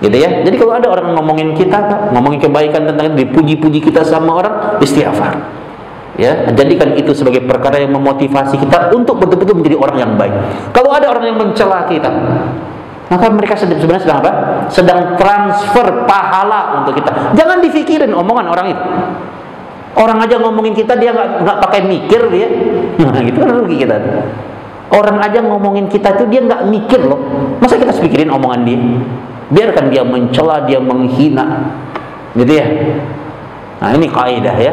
Gitu ya. Jadi kalau ada orang ngomongin kita, ngomongin kebaikan tentang dipuji-puji kita sama orang, istighfar. Ya, jadikan itu sebagai perkara yang memotivasi kita untuk betul-betul menjadi orang yang baik. Kalau ada orang yang mencela kita, maka mereka sebenarnya sedang apa? Sedang transfer pahala untuk kita. Jangan difikirin omongan orang itu. Orang aja ngomongin kita, dia nggak pakai mikir dia. Nah, gitu kan rugi kita. Orang aja ngomongin kita tuh dia nggak mikir loh. Masa kita pikirin omongan dia? Biarkan dia mencela, dia menghina, gitu ya. Nah, ini kaidah ya.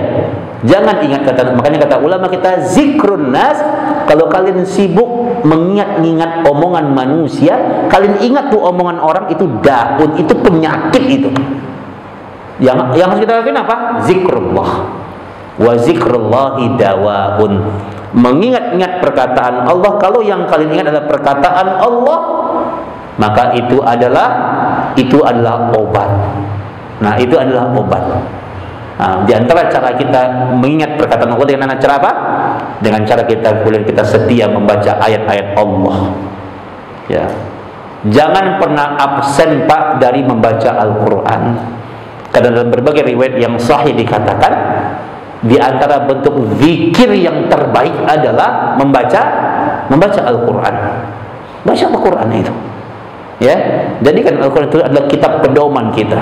Jangan ingat makanya kata ulama kita zikrun nas, kalau kalian sibuk mengingat-ingat omongan manusia, kalian ingat tuh omongan orang itu daun, itu penyakit itu. Yang harus kita lakukan apa? Zikrullah. Wa zikrullahi dawaun. Mengingat-ingat perkataan Allah. Kalau yang kalian ingat adalah perkataan Allah, maka itu adalah obat. Nah, itu adalah obat. Nah, di antara cara kita mengingat perkataan Allah dengan cara apa? Dengan cara kita setia membaca ayat-ayat Allah. Ya. Jangan pernah absen Pak dari membaca Al-Quran. Karena dalam berbagai riwayat yang sahih dikatakan, di antara bentuk zikir yang terbaik adalah membaca Al-Quran. Baca Al-Quran itu. Ya, jadikan Al-Quran itu adalah kitab pedoman kita.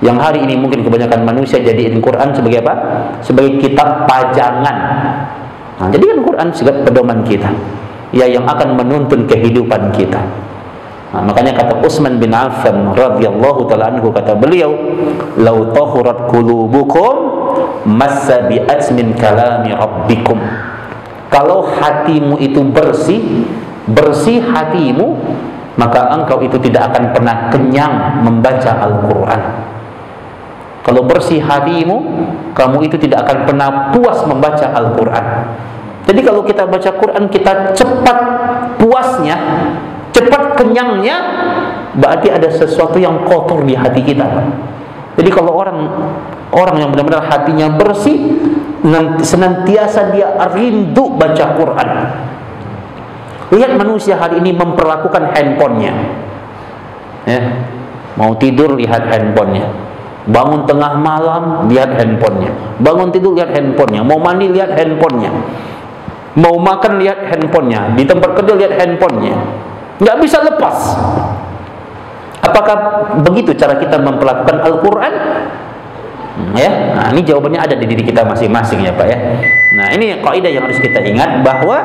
Yang hari ini mungkin kebanyakan manusia jadiin Quran sebagai apa? Sebagai kitab pajangan. Nah, jadikan Quran sebagai pedoman kita, ya, yang akan menuntun kehidupan kita. Nah, makanya kata Utsman bin Affan radhiyallahu taala anhu, kata beliau, "Lau tahurat qulubukum massabi'at min kalami rabbikum." Kalau hatimu itu bersih hatimu, maka engkau itu tidak akan pernah kenyang membaca Al-Quran. Kalau bersih hatimu, kamu itu tidak akan pernah puas membaca Al-Quran. Jadi kalau kita baca Quran, kita cepat puasnya, cepat kenyangnya, berarti ada sesuatu yang kotor di hati kita. Jadi kalau orang yang benar-benar hatinya bersih, senantiasa dia rindu baca Quran. Lihat manusia hari ini memperlakukan handphonenya, ya. Mau tidur lihat handphonenya, bangun tengah malam lihat handphonenya, bangun tidur lihat handphonenya, mau mandi lihat handphonenya, mau makan lihat handphonenya, di tempat kerja lihat handphonenya, nggak bisa lepas. Apakah begitu cara kita memperlakukan Al-Quran? Ya, nah, ini jawabannya ada di diri kita masing-masing ya Pak ya. Nah, ini kaidah yang harus kita ingat bahwa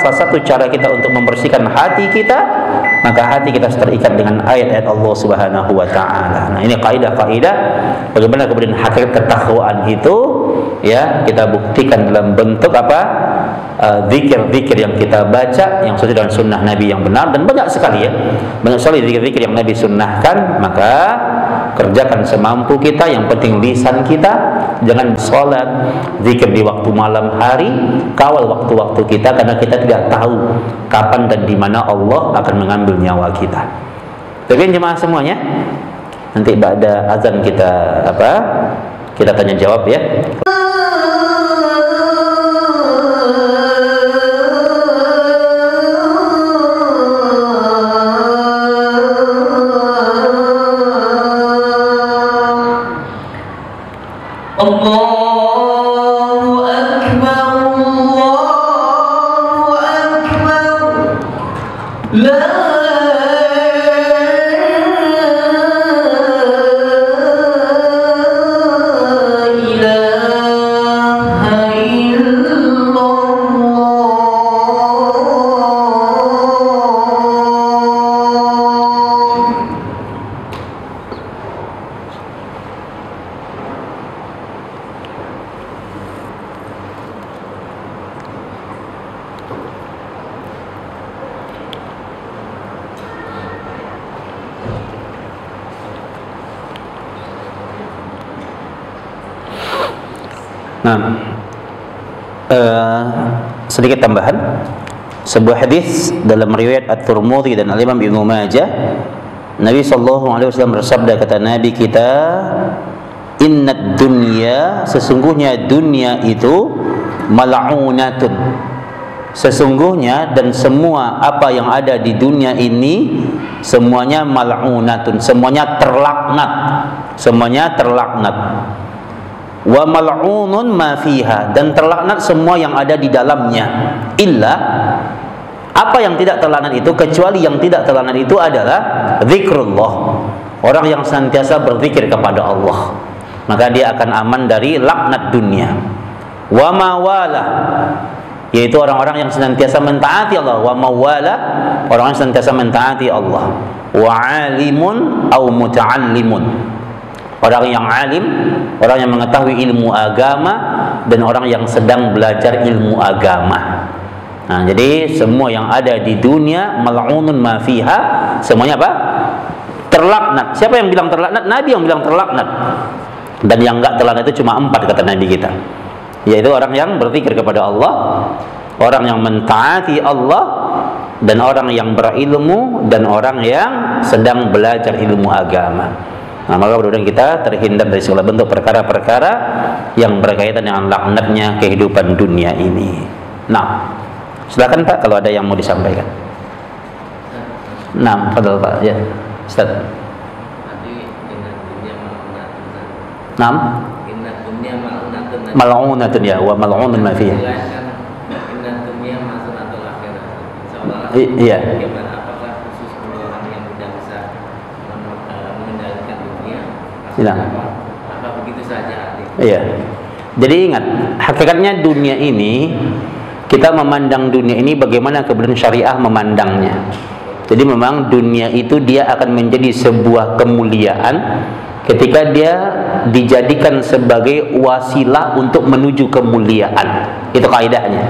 salah satu cara kita untuk membersihkan hati kita, maka hati kita harus terikat dengan ayat-ayat Allah Subhanahu wa taala. Nah, ini kaidah-kaidah bagaimana kemudian hakikat ketakwaan itu ya kita buktikan dalam bentuk zikir-zikir yang kita baca yang sesuai dengan sunnah Nabi yang benar, dan banyak sekali ya, banyak sekali zikir-zikir yang Nabi sunnahkan. Maka kerjakan semampu kita, yang penting lisan kita, jangan sholat zikir di waktu malam hari, kawal waktu-waktu kita, karena kita tidak tahu kapan dan di mana Allah akan mengambil nyawa kita. Tapi jemaah semuanya, nanti ba'da azan kita kita tanya jawab ya. Allahu Akbar, Allahu Akbar, la ilaha illallah. Sedikit tambahan, sebuah hadis dalam riwayat At-Tirmidzi dan Al-Imam Ibnu Majah, Nabi sallallahu alaihi wasallam bersabda, kata Nabi kita, innad dunya, sesungguhnya dunia itu mal'unatun, sesungguhnya dan semua apa yang ada di dunia ini semuanya mal'unatun, semuanya terlaknat, semuanya terlaknat. Wa mal'unun ma fiha, dan terlaknat semua yang ada di dalamnya, illa, apa yang tidak terlaknat itu, kecuali yang tidak terlaknat itu adalah zikrullah, orang yang senantiasa berzikir kepada Allah, maka dia akan aman dari laknat dunia. Wa mawala, yaitu orang-orang yang senantiasa mentaati Allah. Wa mawala, orang yang senantiasa mentaati Allah. Wa alimun au muta'allimun, orang yang alim, orang yang mengetahui ilmu agama, dan orang yang sedang belajar ilmu agama. Nah, jadi semua yang ada di dunia mal'unun ma fiha, semuanya terlaknat. Siapa yang bilang terlaknat? Nabi yang bilang terlaknat. Dan yang enggak terlaknat itu cuma 4 kata Nabi kita, yaitu orang yang berzikir kepada Allah, orang yang mentaati Allah, dan orang yang berilmu, dan orang yang sedang belajar ilmu agama. Nah, maka mudah-mudahan kita terhindar dari segala bentuk perkara-perkara yang berkaitan dengan laknatnya kehidupan dunia ini. Nah, silakan Pak kalau ada yang mau disampaikan. Nah, fadhil Pak. Ya, Ustaz. Naam. Inna dunya mal'unatun. Mal'unatun ya, wa mal'unun ma fiha. Inna dunya masanatul akhirah. Iya. Apakah khusus untuk orang yang tidak bisa mengendalikan dunia? Apa begitu saja artinya? Iya. Jadi ingat, hakikatnya dunia ini, kita memandang dunia ini bagaimana kemudian syariah memandangnya. Jadi memang dunia itu dia akan menjadi sebuah kemuliaan ketika dia dijadikan sebagai wasilah untuk menuju kemuliaan. Itu kaidahnya.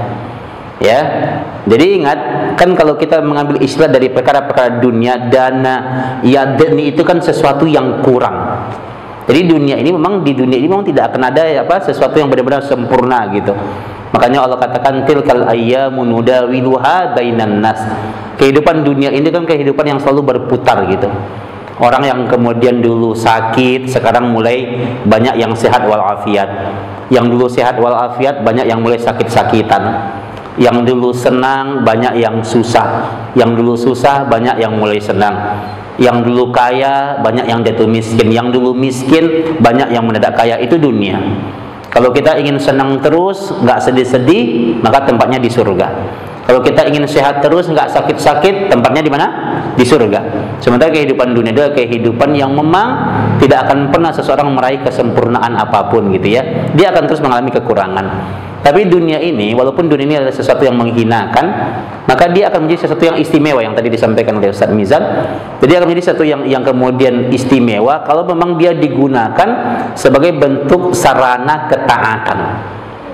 Ya. Jadi ingat, kan kalau kita mengambil istilah dari perkara-perkara dunia, dana, yadni, itu kan sesuatu yang kurang. Jadi dunia ini memang, di dunia ini memang tidak akan ada sesuatu yang benar-benar sempurna gitu. Makanya Allah katakan tilkal ayyamu nudawiluha bainan nas. Kehidupan dunia ini kan kehidupan yang selalu berputar gitu. Orang yang kemudian dulu sakit, sekarang mulai banyak yang sehat walafiat. Yang dulu sehat walafiat, banyak yang mulai sakit-sakitan. Yang dulu senang, banyak yang susah. Yang dulu susah, banyak yang mulai senang. Yang dulu kaya, banyak yang jatuh miskin. Yang dulu miskin, banyak yang mendadak kaya. Itu dunia. Kalau kita ingin senang terus, nggak sedih-sedih, maka tempatnya di surga. Kalau kita ingin sehat terus, nggak sakit-sakit, tempatnya di mana? Di surga. Sementara kehidupan dunia adalah kehidupan yang memang tidak akan pernah seseorang meraih kesempurnaan apapun gitu ya. Dia akan terus mengalami kekurangan. Tapi dunia ini, walaupun dunia ini adalah sesuatu yang menghinakan, maka dia akan menjadi sesuatu yang istimewa yang tadi disampaikan oleh Ustaz Mizan. Jadi akan menjadi sesuatu yang kemudian istimewa kalau memang dia digunakan sebagai bentuk sarana ketaatan.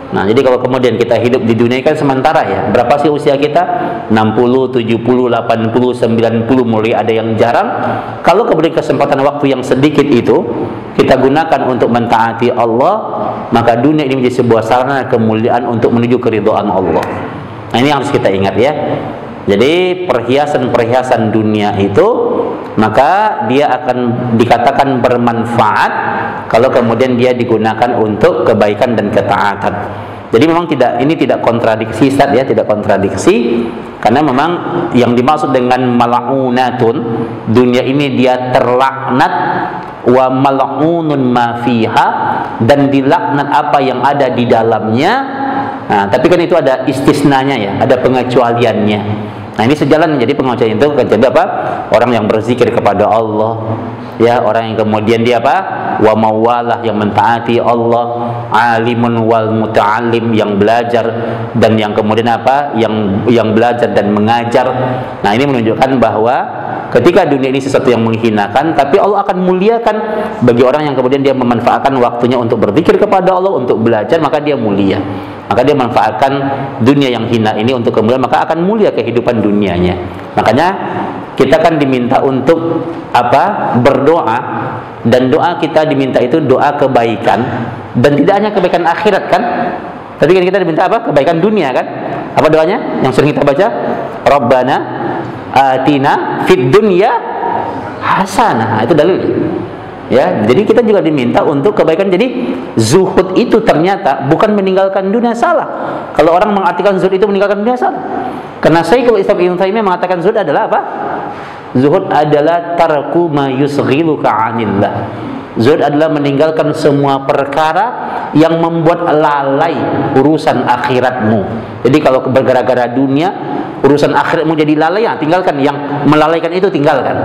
Nah, jadi kalau kemudian kita hidup di dunia kan sementara ya. Berapa sih usia kita? 60, 70, 80, 90, mulai ada yang jarang. Kalau kemudian kesempatan waktu yang sedikit itu kita gunakan untuk mentaati Allah, maka dunia ini menjadi sebuah sarana kemuliaan untuk menuju keridhaan Allah. Nah, ini yang harus kita ingat ya. Jadi perhiasan-perhiasan dunia itu, maka dia akan dikatakan bermanfaat kalau kemudian dia digunakan untuk kebaikan dan ketaatan. Jadi memang ini tidak kontradiksi, Ustaz ya, tidak kontradiksi, karena memang yang dimaksud dengan mal'unatun, dunia ini dia terlaknat, wa mal'unun ma fiha, dan dilaknat apa yang ada di dalamnya. Nah, tapi kan itu ada istisnanya ya, ada pengecualiannya. Nah, ini sejalan, jadi pengecualian itu kecuali apa? Orang yang berzikir kepada Allah, ya, orang yang kemudian dia apa? Wa mawalah, yang mentaati Allah, alimun wal muta'allim, yang belajar dan yang kemudian apa? Yang belajar dan mengajar. Nah, ini menunjukkan bahwa ketika dunia ini sesuatu yang menghinakan, tapi Allah akan muliakan bagi orang yang kemudian dia memanfaatkan waktunya untuk berzikir kepada Allah, untuk belajar, maka dia mulia. Maka dia manfaatkan dunia yang hina ini untuk kemudian, maka akan mulia kehidupan dunianya. Makanya kita kan diminta untuk apa? Berdoa, dan doa kita diminta itu doa kebaikan, dan tidak hanya kebaikan akhirat kan? Tadi kan kita diminta apa? Kebaikan dunia kan? Apa doanya? Yang sering kita baca, Rabbana atina fid dunya hasanah. Itu dalil. Ya, jadi kita juga diminta untuk kebaikan. Jadi zuhud itu ternyata bukan meninggalkan dunia, salah. Kalau orang mengartikan zuhud itu meninggalkan dunia, salah. Karena Syekhul Islam Ibnu Taimiyah mengatakan zuhud adalah apa? Zuhud adalah tarku ma yusghiluka 'anillah. Zuhud adalah meninggalkan semua perkara yang membuat lalai urusan akhiratmu. Jadi kalau bergara-gara dunia, urusan akhiratmu jadi lalai, ya tinggalkan. Yang melalaikan itu tinggalkan.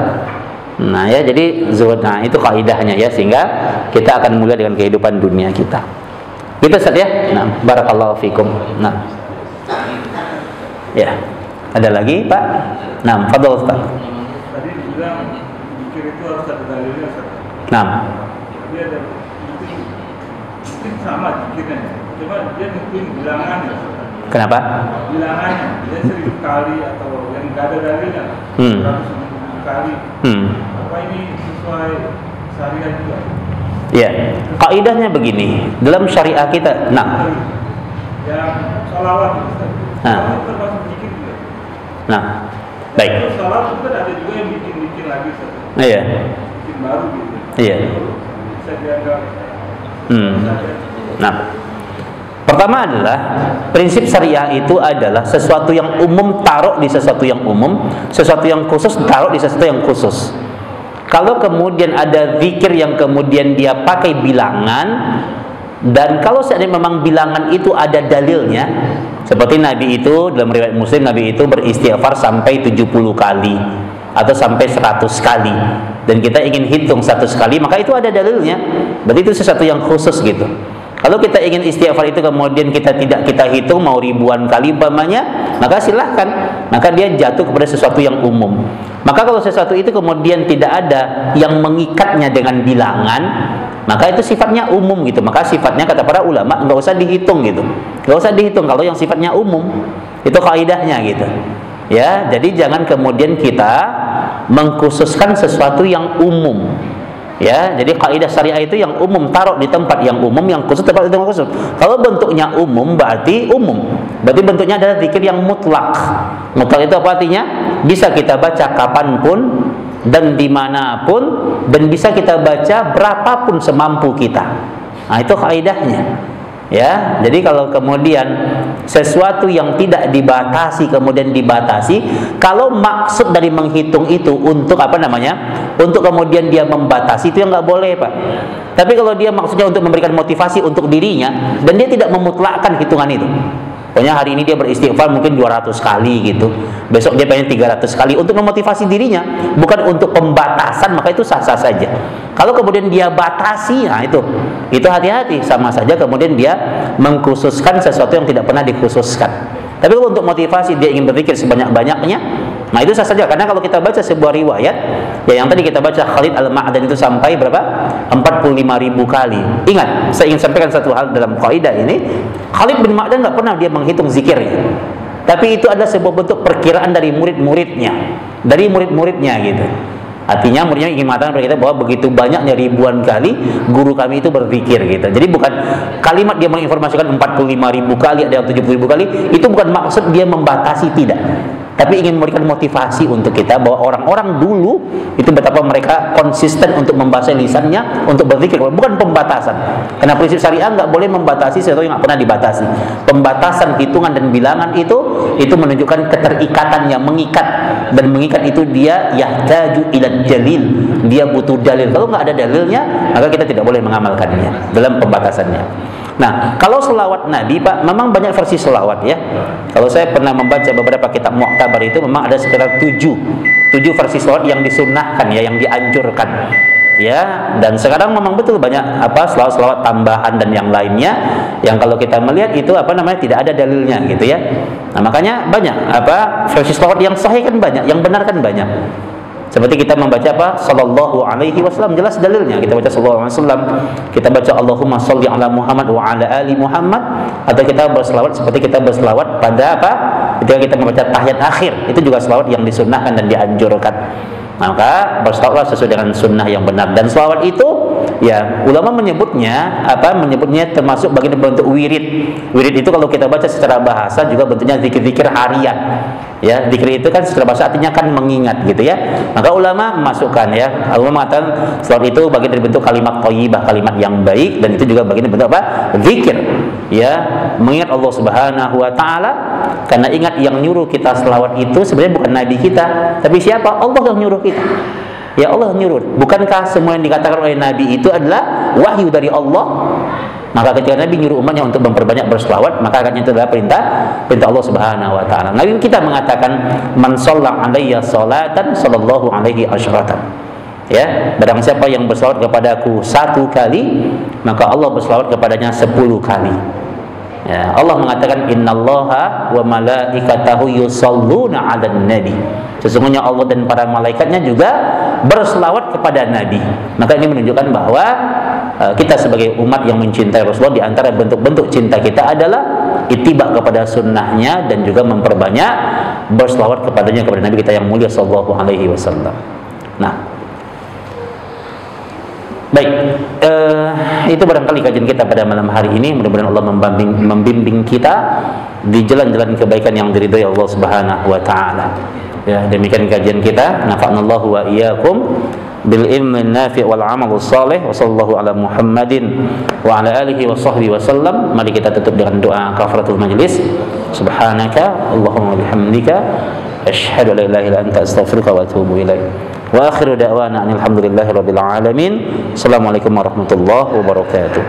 Nah ya, jadi zuhud, nah itu kaidahnya ya, sehingga kita akan mulia dengan kehidupan dunia kita. Gitu Ustaz ya. Nah, barakallahu fikum. Nah. Ya. Ada lagi, Pak? Nah, fadhil Ustaz. Tadi dibilang zikir itu harus ada dalilnya, Ustaz. Nah. Tapi ada mungkin sama zikirnya. Coba dia mungkin bilangannya. Kenapa? Bilangannya, dia 1000 kali atau yang enggak ada dalilnya. 100 kali. Apa ini sesuai syariat juga? Ya, kaidahnya begini dalam syariah kita. Nah, yang salawat itu, salawat termasuk zikir juga. Nah, baik. Salawat itu ada juga yang bikin lagi, Ustaz. Iya. Bikin baru gitu. Iya. Bisa dianggap. Nah, pertama adalah prinsip syariah itu adalah sesuatu yang umum taruh di sesuatu yang umum, sesuatu yang khusus taruh di sesuatu yang khusus. Kalau kemudian ada zikir yang kemudian dia pakai bilangan, dan kalau seandainya memang bilangan itu ada dalilnya, seperti Nabi itu dalam riwayat Muslim, Nabi itu beristighfar sampai 70 kali atau sampai 100 kali, dan kita ingin hitung 100 kali, maka itu ada dalilnya. Berarti itu sesuatu yang khusus gitu. Kalau kita ingin istighfar itu kemudian kita tidak kita hitung mau ribuan kali umpamanya, maka silahkan. Maka dia jatuh kepada sesuatu yang umum. Maka kalau sesuatu itu kemudian tidak ada yang mengikatnya dengan bilangan, maka itu sifatnya umum gitu. Maka sifatnya kata para ulama nggak usah dihitung gitu. Nggak usah dihitung kalau yang sifatnya umum. Itu kaidahnya gitu. Ya, jadi jangan kemudian kita mengkhususkan sesuatu yang umum. Ya, jadi kaidah syariah itu yang umum taruh di tempat yang umum, yang khusus tempat itu yang khusus. Kalau bentuknya umum berarti umum. Berarti bentuknya adalah zikir yang mutlak. Mutlak itu apa artinya? Bisa kita baca kapanpun dan dimanapun, dan bisa kita baca berapapun semampu kita. Nah, itu kaidahnya. Ya, jadi kalau kemudian sesuatu yang tidak dibatasi kemudian dibatasi, kalau maksud dari menghitung itu untuk apa namanya, untuk kemudian dia membatasi, itu yang nggak boleh, Pak. Tapi kalau dia maksudnya untuk memberikan motivasi untuk dirinya dan dia tidak memutlakkan hitungan itu, Pokoknya hari ini dia beristighfar mungkin 200 kali gitu. Besok dia pengen 300 kali untuk memotivasi dirinya, bukan untuk pembatasan, maka itu sah-sah saja. Kalau kemudian dia batasi, nah itu hati-hati, sama saja kemudian dia mengkhususkan sesuatu yang tidak pernah dikhususkan. Tapi kalau untuk motivasi dia ingin berzikir sebanyak-banyaknya, nah itu sah saja. Karena kalau kita baca sebuah riwayat, ya yang tadi kita baca Khalid Al-Ma'dan itu sampai berapa? 45.000 kali. Ingat, saya ingin sampaikan satu hal dalam kaidah ini. Khalid bin Ma'dan nggak pernah dia menghitung zikirnya. Tapi itu adalah sebuah bentuk perkiraan dari murid-muridnya, gitu. Artinya muridnya ingin mengatakan kepada kita bahwa begitu banyaknya ribuan kali guru kami itu berzikir gitu. Jadi bukan kalimat dia menginformasikan 45.000 kali, ada yang 70.000 kali, itu bukan maksud dia membatasi, tidak. Tapi ingin memberikan motivasi untuk kita bahwa orang-orang dulu itu betapa mereka konsisten untuk membaca lisannya, untuk berzikir, bukan pembatasan. Karena prinsip syariah nggak boleh membatasi sesuatu yang nggak pernah dibatasi. Pembatasan hitungan dan bilangan itu menunjukkan keterikatan yang mengikat, dan mengikat itu dia yahtaju ila dalil, dia butuh dalil. Kalau nggak ada dalilnya, maka kita tidak boleh mengamalkannya dalam pembatasannya. Nah, kalau selawat Nabi, Pak, memang banyak versi selawat ya. Kalau saya pernah membaca beberapa kitab mu'tabar itu memang ada sekitar 7 versi selawat yang disunnahkan ya, yang dianjurkan. Ya, dan sekarang memang betul banyak selawat tambahan dan yang lainnya yang kalau kita melihat itu tidak ada dalilnya gitu ya. Nah, makanya banyak versi selawat yang sahih kan banyak, yang benar kan banyak. Seperti kita membaca sallallahu alaihi wasallam, jelas dalilnya. Kita baca sallallahu alaihi wasallam, kita baca Allahumma sholli ala Muhammad wa ala ali Muhammad, atau kita berselawat seperti kita berselawat pada ketika kita membaca tahiyat akhir, itu juga selawat yang disunnahkan dan dianjurkan. Maka berselawatlah sesuai dengan sunnah yang benar. Dan selawat itu ya ulama menyebutnya termasuk bagian bentuk wirid. Wirid itu kalau kita baca secara bahasa juga bentuknya zikir-zikir harian. Ya, zikir itu kan secara bahasa artinya kan mengingat gitu ya. Maka ulama memasukkan ya, ulama mengatakan selawat itu bagian dari bentuk kalimat thayyibah, kalimat yang baik, dan itu juga bagian dari bentuk zikir. Ya, mengingat Allah Subhanahu wa taala, karena ingat yang nyuruh kita selawat itu sebenarnya bukan nabi kita, tapi siapa? Allah yang nyuruh kita. Ya, Allah nyuruh. Bukankah semua yang dikatakan oleh nabi itu adalah wahyu dari Allah? Maka ketika Nabi nyuruh umatnya untuk memperbanyak berselawat, maka akan itu adalah perintah Allah Subhanahu wa taala. Nabi kita mengatakan man shalla alayya salatan sallallahu alaihi asyratan. Ya, barang siapa yang berselawat kepadaku 1 kali, maka Allah berselawat kepadanya 10 kali. Ya, Allah mengatakan innallaha wa malaikatahu yusholluna 'alan nabi. Sesungguhnya Allah dan para malaikatnya juga berselawat kepada Nabi. Maka ini menunjukkan bahwa kita sebagai umat yang mencintai Rasulullah, di antara bentuk-bentuk cinta kita adalah ittiba kepada sunnahnya dan juga memperbanyak berselawat kepadanya, kepada Nabi kita yang mulia sallallahu alaihi wasallam. Nah, baik, itu barangkali kajian kita pada malam hari ini. Mudah-mudahan Allah membimbing kita di jalan-jalan kebaikan yang diridhai Allah Subhanahu wa taala. Ya, demikian kajian kita. Nafa'anallahu wa iyyakum bil ilmi nafi' wal amal salih. Wa sallallahu ala Muhammadin wa ala alihi wa sahbihi wasallam. Mari kita tutup dengan doa kafaratul majlis. Subhanaka Allahumma bihamdika asyhadu an la ilaha illa anta astaghfiruka wa atubu ilaik. Wa akhiru da'wana alhamdulillahi rabbil alamin. Assalamualaikum warahmatullahi wabarakatuh.